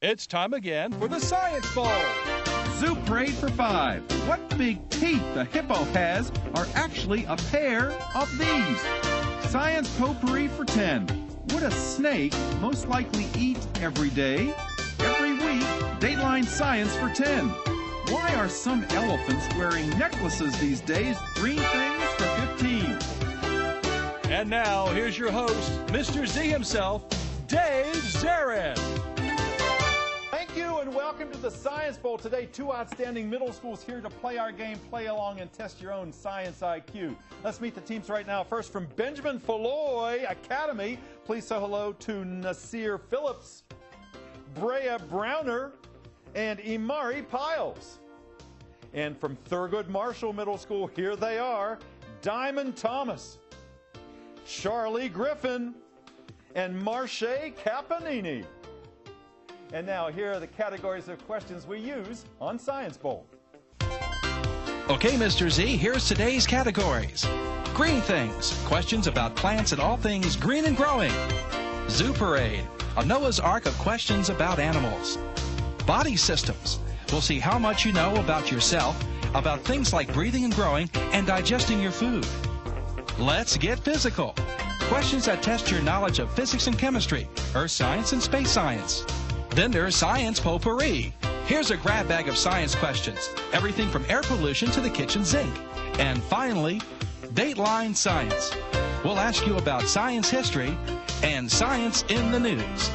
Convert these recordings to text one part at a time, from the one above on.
It's time again for the Science Bowl. Zoo Parade for 5. What big teeth the hippo has are actually a pair of these. Science Potpourri for 10. Would a snake most likely eat every day? Every week, Dateline Science for 10. Why are some elephants wearing necklaces these days? Green things for 15. And now, here's your host, Mr. Z himself, Dave Zarin. Thank you and welcome to the Science Bowl. Today, two outstanding middle schools here to play our game, play along, and test your own science IQ. Let's meet the teams right now. First, from Benjamin Foulois Academy, please say hello to Nasir Phillips, Brea Browner, and Imari Piles. And from Thurgood Marshall Middle School, here they are, Diamond Thomas, Charlie Griffin, and Marche Caponini. And now, here are the categories of questions we use on Science Bowl. Okay, Mr. Z, here's today's categories. Green things, questions about plants and all things green and growing. Zoo Parade, a Noah's Ark of questions about animals. Body systems, we'll see how much you know about yourself, about things like breathing and growing, and digesting your food. Let's get physical. Questions that test your knowledge of physics and chemistry, earth science and space science. Then there's Science Potpourri. Here's a grab bag of science questions, everything from air pollution to the kitchen sink. And finally, Dateline Science. We'll ask you about science history and science in the news.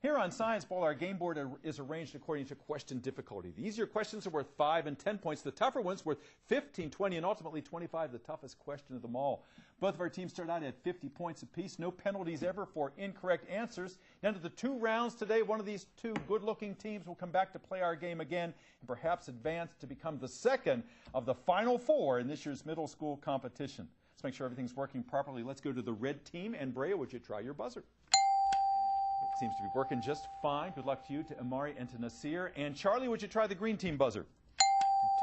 Here on Science Bowl, our game board is arranged according to question difficulty. The easier questions are worth 5 and 10 points. The tougher ones worth 15, 20, and ultimately 25, the toughest question of them all. Both of our teams start out at 50 points apiece. No penalties ever for incorrect answers. Down to the 2 rounds today, one of these 2 good-looking teams will come back to play our game again and perhaps advance to become the second of the final 4 in this year's middle school competition. Let's make sure everything's working properly. Let's go to the red team. And Brea, would you try your buzzer? It seems to be working just fine. Good luck to you, to Imari, and to Nasir. And Charlie, would you try the green team buzzer?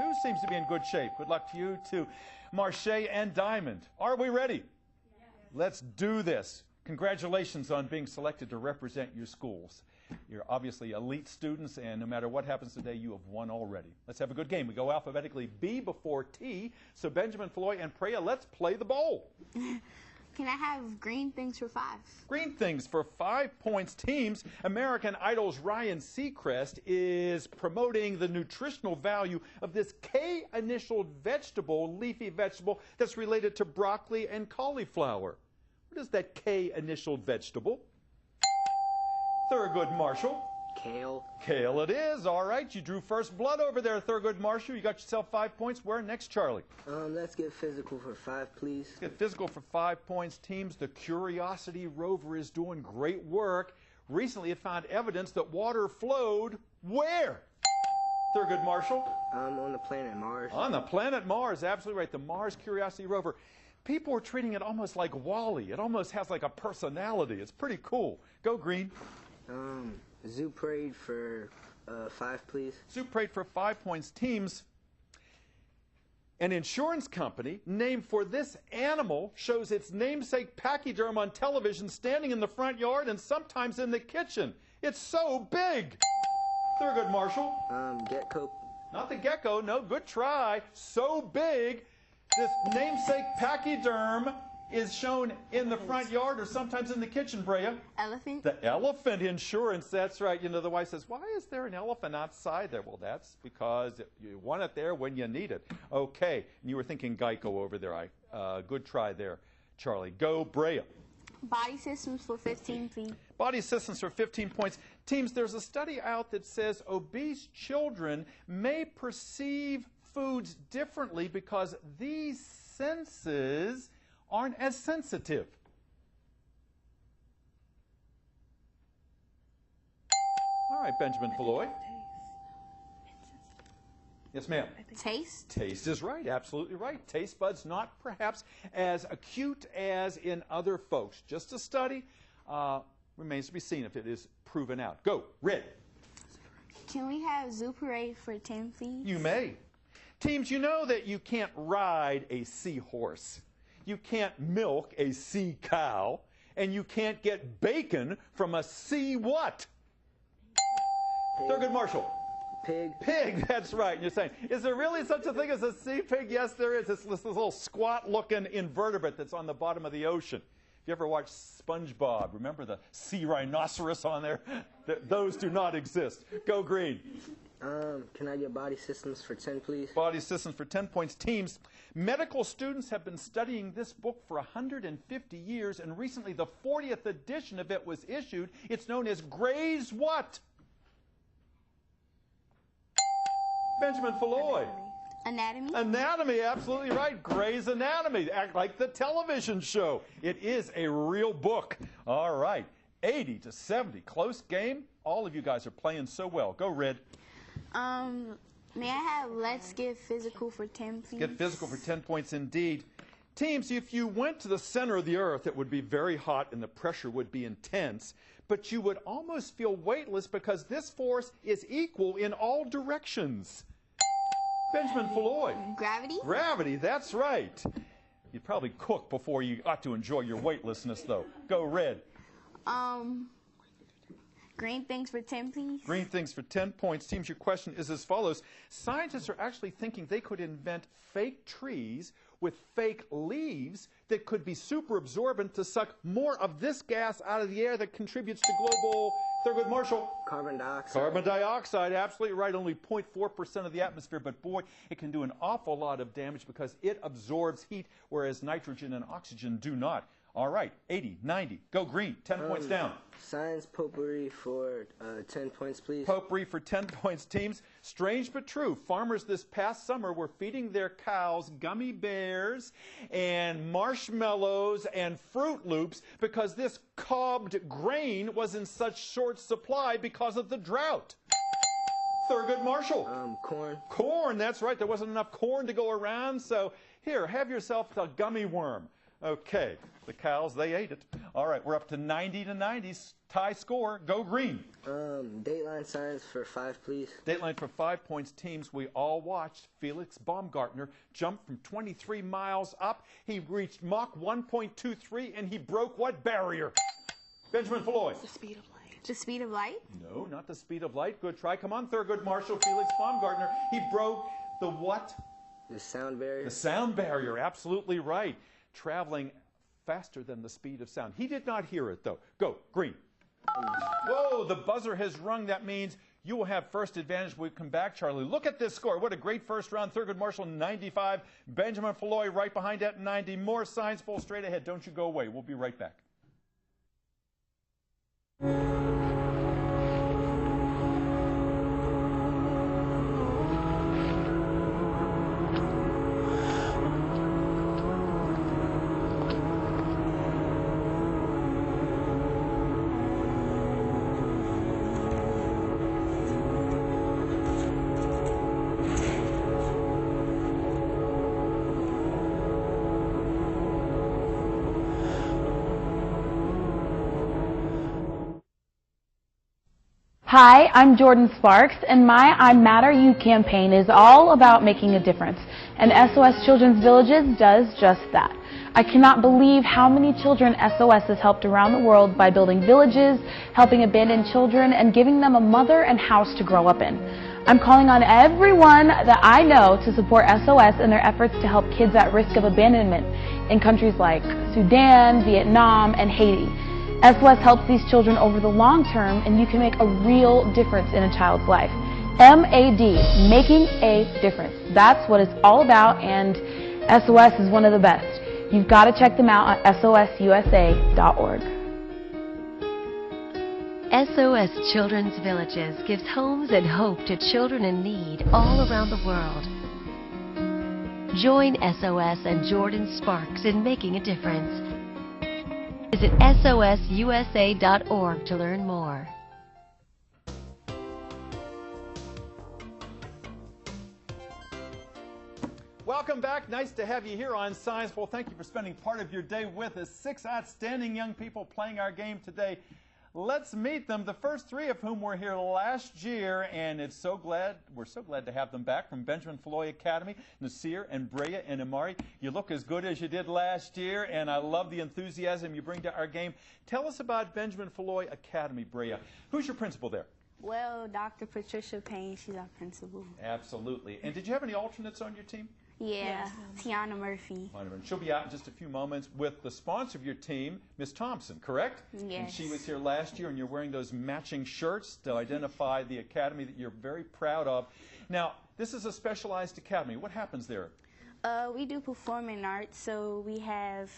2 seems to be in good shape. Good luck to you, to Marche and Diamond. Are we ready? Yes. Let's do this. Congratulations on being selected to represent your schools. You're obviously elite students, and no matter what happens today, you have won already. Let's have a good game. We go alphabetically B before T. So Benjamin, Foulois, and Brea, let's play the bowl. Can I have green things for 5? Green things for 5 points. Teams, American Idol's Ryan Seacrest is promoting the nutritional value of this K-initialed vegetable, leafy vegetable, that's related to broccoli and cauliflower. What is that K-initialed vegetable? Thurgood Marshall. Kale. Kale it is. All right, you drew first blood over there, Thurgood Marshall. You got yourself 5 points. Where next, Charlie? Let's get physical for 5, please. Let's get physical for 5 points. Teams, the Curiosity rover is doing great work. Recently, it found evidence that water flowed where? Thurgood Marshall? On the planet Mars. On the planet Mars, absolutely right. The Mars Curiosity rover. People are treating it almost like Wall-E. It almost has like a personality. It's pretty cool. Go green. Zoo Parade for 5, please. Zoo Parade for 5 points. Teams, an insurance company named for this animal shows its namesake pachyderm on television standing in the front yard and sometimes in the kitchen. It's so big. Thurgood Marshall. Gecko. Not the gecko. No, good try. So big. This namesake pachyderm is shown in the front yard or sometimes in the kitchen, Brea. Elephant. The elephant insurance, that's right. You know, the wife says, why is there an elephant outside there? Well, that's because you want it there when you need it. Okay, and you were thinking Geico over there. Good try there, Charlie. Go, Brea. Body systems for 15, please. Body systems for 15 points. Teams, there's a study out that says obese children may perceive foods differently because these senses aren't as sensitive. All right, Benjamin Foulois. Yes, ma'am. Taste. Taste is right, absolutely right. Taste buds not perhaps as acute as in other folks. Just a study. Remains to be seen if it is proven out. Go, red. Can we have Zoo Parade for 10, please? You may. Teams, you know that you can't ride a seahorse. You can't milk a sea cow. and you can't get bacon from a sea what? Thurgood Marshall. Pig. Pig, that's right. And you're saying, is there really such a thing as a sea pig? Yes, there is. It's this little squat-looking invertebrate that's on the bottom of the ocean. If you ever watch SpongeBob, remember the sea rhinoceros on there? Those do not exist. Go green. Can I get body systems for 10, please? Body systems for 10 points. Teams, medical students have been studying this book for 150 years, and recently the 40th edition of it was issued. It's known as Gray's what? Benjamin Foulois. Anatomy. Anatomy, absolutely right. Gray's Anatomy, act like the television show. It is a real book. All right, 80 to 70, close game. All of you guys are playing so well. Go, Red. May I have let's get physical for 10, please? Get physical for 10 points indeed. Teams, if you went to the center of the earth, it would be very hot and the pressure would be intense, but you would almost feel weightless because this force is equal in all directions. Benjamin Foulois. Gravity. Gravity, that's right. You'd probably cook before you ought to enjoy your weightlessness, though. Go, Red. Green things for 10, please. Green things for 10 points. Teams, your question is as follows. Scientists are actually thinking they could invent fake trees with fake leaves that could be super absorbent to suck more of this gas out of the air that contributes to global, Thurgood Marshall. Carbon dioxide. Carbon dioxide, absolutely right, only 0.4% of the atmosphere, but boy, it can do an awful lot of damage because it absorbs heat, whereas nitrogen and oxygen do not. All right, 80, 90, go green, 10 points down. Science potpourri for 10 points, please. Potpourri for 10 points, teams. Strange but true, farmers this past summer were feeding their cows gummy bears and marshmallows and Fruit Loops because this cobbed grain was in such short supply because of the drought. Thurgood Marshall. Corn. Corn, that's right. There wasn't enough corn to go around, so here, have yourself a gummy worm. Okay, the cows, they ate it. All right, we're up to 90 to 90, tie score. Go green. Dateline science for 5, please. Dateline for 5 points. Teams, we all watched Felix Baumgartner jump from 23 miles up. He reached Mach 1.23, and he broke what barrier? Benjamin Foulois. The speed of light. The speed of light? No, not the speed of light. Good try. Come on, Thurgood Marshall, Felix Baumgartner. He broke the what? The sound barrier. The sound barrier, absolutely right. Traveling faster than the speed of sound. He did not hear it, though. Go, green. Whoa, the buzzer has rung. That means you will have first advantage when we come back, Charlie. Look at this score. What a great first round. Thurgood Marshall, 95. Benjamin Foulois right behind at 90. More Science Bowl straight ahead. Don't you go away. We'll be right back. Hi, I'm Jordan Sparks, and my I Matter You campaign is all about making a difference, and SOS Children's Villages does just that. I cannot believe how many children SOS has helped around the world by building villages, helping abandoned children, and giving them a mother and house to grow up in. I'm calling on everyone that I know to support SOS in their efforts to help kids at risk of abandonment in countries like Sudan, Vietnam, and Haiti. SOS helps these children over the long term, and you can make a real difference in a child's life. MAD, making a difference. That's what it's all about, and SOS is one of the best. You've got to check them out at sosusa.org. SOS Children's Villages gives homes and hope to children in need all around the world. Join SOS and Jordan Sparks in making a difference. Visit sosusa.org to learn more. Welcome back. Nice to have you here on Science Bowl. Thank you for spending part of your day with us. 6 outstanding young people playing our game today. let's meet them. The first three of whom were here last year, and we're so glad to have them back from Benjamin Foulois Academy. Nasir and Brea and Amari, you look as good as you did last year, and I love the enthusiasm you bring to our game. Tell us about Benjamin Foulois Academy, Brea. Who's your principal there? Well, Dr. Patricia Payne, she's our principal. Absolutely. And did you have any alternates on your team? Yeah, Tiana Murphy. She'll be out in just a few moments with the sponsor of your team, Miss Thompson, correct? Yes. And she was here last year, and you're wearing those matching shirts to identify the academy that you're very proud of. Now, this is a specialized academy. What happens there? We do performing arts, so we have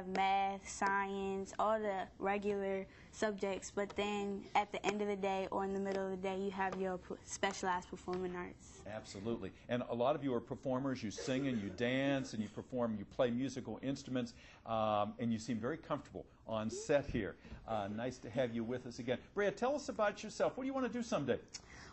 math, science, all the regular subjects, but then at the end of the day or in the middle of the day, you have your specialized performing arts. Absolutely. And a lot of you are performers. You sing and you dance and you perform, you play musical instruments, and you seem very comfortable on set here. Nice to have you with us again. Brea, tell us about yourself. What do you want to do someday?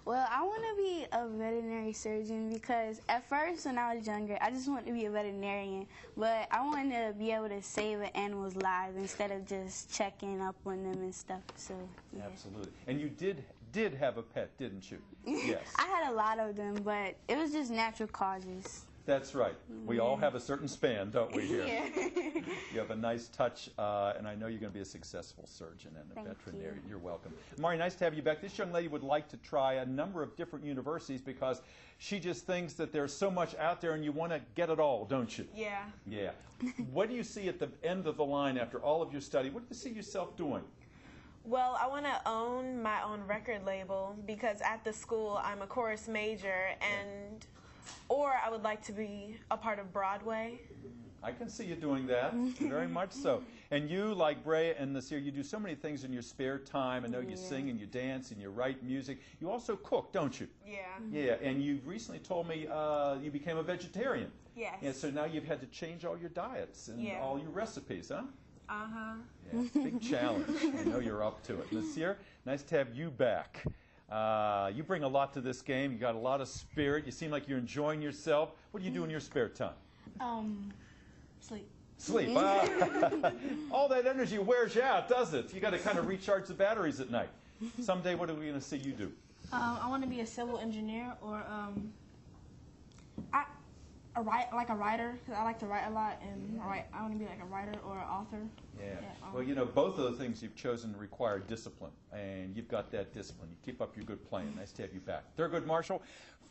Well, I want to be a veterinary surgeon because at first when I was younger, I just wanted to be a veterinarian, but I wanted to be able to save an animal's lives instead of just checking up on them and stuff. So, yeah. Absolutely. And you did have a pet, didn't you? Yes. I had a lot of them, but it was just natural causes. That's right. We all have a certain span, don't we, here? Yeah. You have a nice touch, and I know you're going to be a successful surgeon and a veterinarian. You're welcome. Mari, nice to have you back. This young lady would like to try a number of different universities because she just thinks that there's so much out there and you want to get it all, don't you? Yeah. Yeah. What do you see at the end of the line after all of your study? What do you see yourself doing? Well, I want to own my own record label because at the school I'm a chorus major, and or I would like to be a part of Broadway. I can see you doing that, very much so. And you, like Brea and Nasir, you do so many things in your spare time. I know you sing and you dance and you write music. You also cook, don't you? Yeah. Yeah, and you recently told me you became a vegetarian. Yes. Yeah, so now you've had to change all your diets and all your recipes, huh? Uh-huh. Yeah, big challenge. I know you're up to it. Nasir, nice to have you back. You bring a lot to this game. You got a lot of spirit. You seem like you're enjoying yourself. What do you do in your spare time? Sleep. Sleep. All that energy wears you out, does it? You got to kind of recharge the batteries at night. Someday, what are we going to see you do? I want to be a civil engineer or like a writer, because I like to write a lot, and I want to be like a writer or an author. Yeah. Well, you know, both of the things you've chosen require discipline, and you've got that discipline. You keep up your good playing. Nice to have you back. Thurgood Marshall,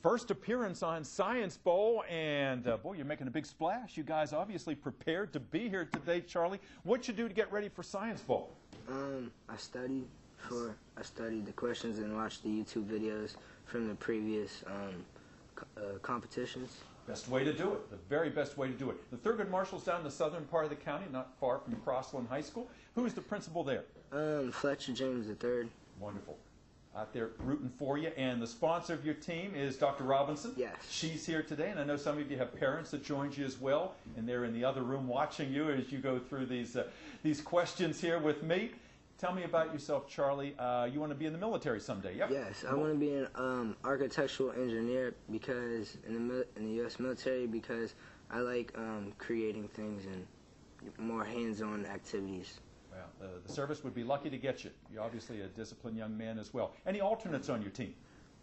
first appearance on Science Bowl, and boy, you're making a big splash. You guys obviously prepared to be here today, Charlie. What'd you do to get ready for Science Bowl? I studied the questions and watched the YouTube videos from the previous competitions. Best way to do it, the very best way to do it. The Thurgood Marshall's down in the southern part of the county, not far from Crossland High School. Who's the principal there? Fletcher James III. Wonderful. Out there rooting for you. And the sponsor of your team is Dr. Robinson. Yes. She's here today, and I know some of you have parents that joined you as well, and they're in the other room watching you as you go through these questions here with me. Tell me about yourself, Charlie. You want to be in the military someday, yep? Yes, I want to be an architectural engineer because in the U.S. military because I like creating things and more hands-on activities. Well, the service would be lucky to get you. You're obviously a disciplined young man as well. Any alternates on your team?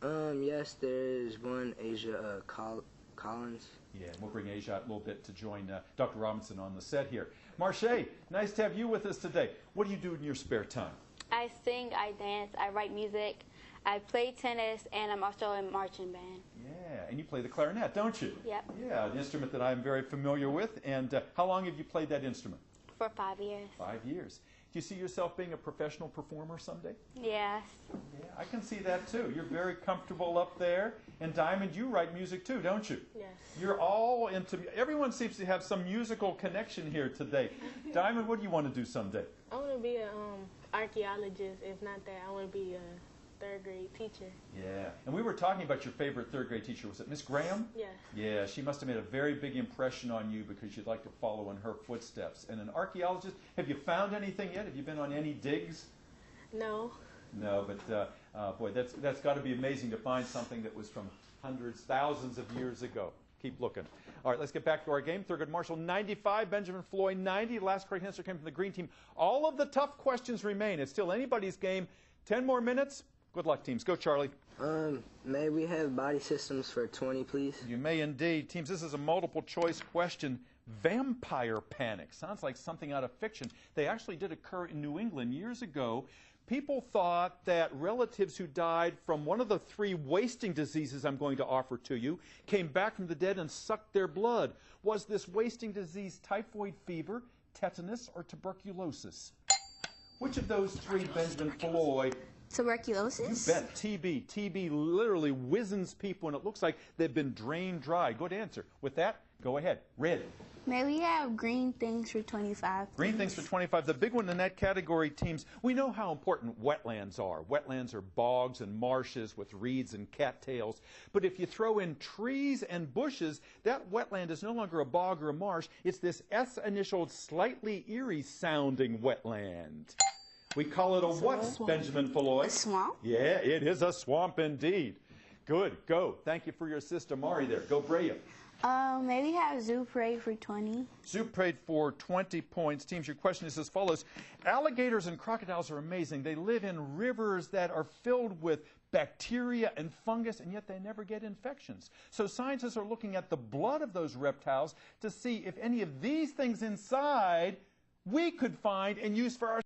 Yes, there's one, Asia Collins. Yeah, and we'll bring Asia out a little bit to join Dr. Robinson on the set here. Marche, nice to have you with us today. What do you do in your spare time? I sing, I dance, I write music, I play tennis, and I'm also in marching band. Yeah, and you play the clarinet, don't you? Yep. Yeah, an instrument that I'm very familiar with. And how long have you played that instrument? For 5 years. 5 years. Do you see yourself being a professional performer someday? Yes. Yeah, I can see that too. You're very comfortable up there. And Diamond, you write music too, don't you? Yes. You're all into, everyone seems to have some musical connection here today. Diamond, what do you want to do someday? I want to be an archaeologist. If not that, I want to be a third-grade teacher. Yeah. And we were talking about your favorite third-grade teacher. Was it Miss Graham? Yes. Yeah, she must have made a very big impression on you because you'd like to follow in her footsteps. And an archaeologist, have you found anything yet? Have you been on any digs? No. No, but boy, that's got to be amazing to find something that was from hundreds, thousands of years ago. keep looking. All right, let's get back to our game. Thurgood Marshall 95, Benjamin Foulois 90. The last correct answer came from the green team. All of the tough questions remain. It's still anybody's game. 10 more minutes. Good luck, teams. Go, Charlie. May we have body systems for 20, please? You may indeed. Teams, this is a multiple choice question. Vampire panic. Sounds like something out of fiction. They actually did occur in New England years ago. People thought that relatives who died from one of the 3 wasting diseases I'm going to offer to you came back from the dead and sucked their blood. Was this wasting disease typhoid fever, tetanus, or tuberculosis? Which of those 3, Benjamin Foulois? Tuberculosis? You bet. TB. TB literally wizzens people, and it looks like they've been drained dry. Good answer. With that, go ahead. Red. May we have green things for 25? Please? Green things for 25. The big one in that category, teams, we know how important wetlands are. Wetlands are bogs and marshes with reeds and cattails. But if you throw in trees and bushes, that wetland is no longer a bog or a marsh. It's this S-initialed, slightly eerie-sounding wetland. We call it a what, Benjamin Foulois? A swamp? Yeah, it is a swamp indeed. Good. Go. Thank you for your assist, Amari there. Go, Brea. Maybe have zoo parade for 20. Zoo parade for 20 points. Teams, your question is as follows. Alligators and crocodiles are amazing. They live in rivers that are filled with bacteria and fungus, and yet they never get infections. So scientists are looking at the blood of those reptiles to see if any of these things inside we could find and use for our